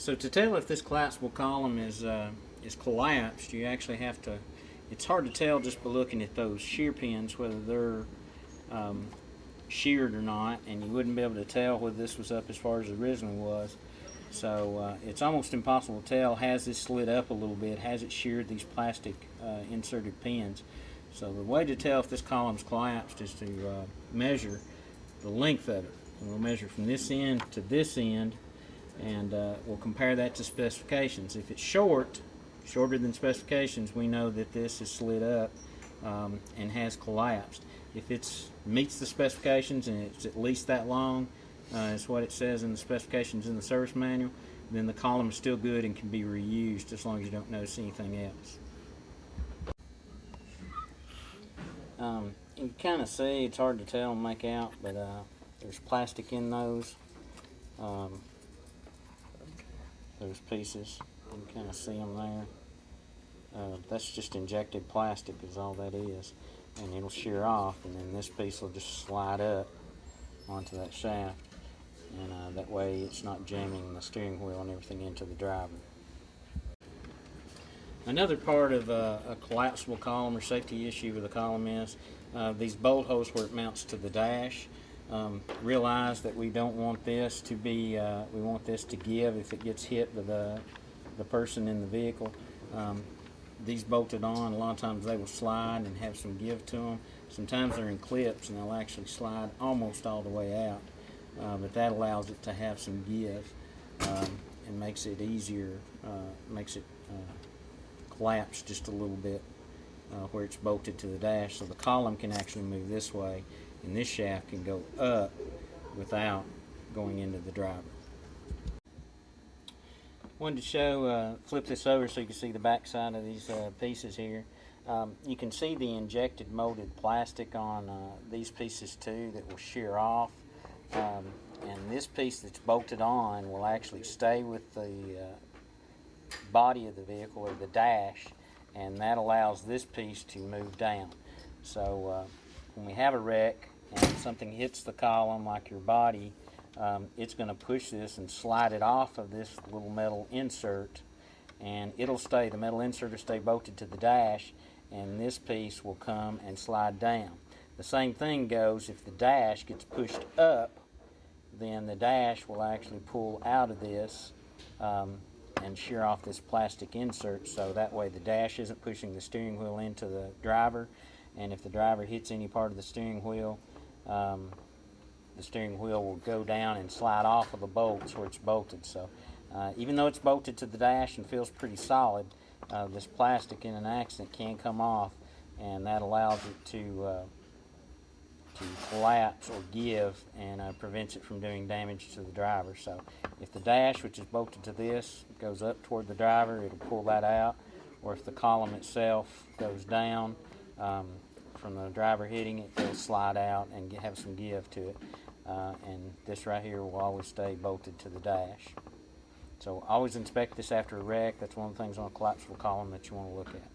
So to tell if this collapsible column is collapsed, you actually have to. It's hard to tell just by looking at those shear pins whether they're sheared or not, and you wouldn't be able to tell whether this was up as far as it originally was. So it's almost impossible to tell. Has this slid up a little bit? Has it sheared these plastic inserted pins? So the way to tell if this column's collapsed is to measure the length of it. And we'll measure from this end to this end, and we'll compare that to specifications. If it's shorter than specifications, we know that this is slid up and has collapsed. If it meets the specifications and it's at least that long, is what it says in the specifications in the service manual, then the column is still good and can be reused as long as you don't notice anything else. You can kind of see, it's hard to tell and make out, but there's plastic in those pieces. You can kind of see them there. That's just injected plastic is all that is, and it'll shear off, and then this piece will just slide up onto that shaft, and that way it's not jamming the steering wheel and everything into the driver. Another part of a collapsible column or safety issue with a column is these bolt holes where it mounts to the dash. Realize that we don't want this to be, we want this to give if it gets hit with the person in the vehicle. These bolted on, a lot of times they will slide and have some give to them. Sometimes they're in clips and they'll actually slide almost all the way out. But that allows it to have some give and makes it easier, makes it collapse just a little bit where it's bolted to the dash, so the column can actually move this way and this shaft can go up without going into the driver. Wanted to show, flip this over so you can see the back side of these pieces here. You can see the injected molded plastic on these pieces too that will shear off, and this piece that's bolted on will actually stay with the body of the vehicle or the dash, and that allows this piece to move down. So when we have a wreck and something hits the column like your body, it's going to push this and slide it off of this little metal insert, and it'll stay, the metal insert will stay bolted to the dash, and this piece will come and slide down. The same thing goes if the dash gets pushed up, then the dash will actually pull out of this and shear off this plastic insert, so that way the dash isn't pushing the steering wheel into the driver, and if the driver hits any part of the steering wheel will go down and slide off of the bolts where it's bolted. So even though it's bolted to the dash and feels pretty solid, this plastic in an accident can come off, and that allows it to collapse or give, and prevents it from doing damage to the driver. So if the dash, which is bolted to this, goes up toward the driver, it'll pull that out, or if the column itself goes down from the driver hitting it, it'll slide out and have some give to it, and this right here will always stay bolted to the dash. So always inspect this after a wreck. That's one of the things on a collapsible column that you want to look at.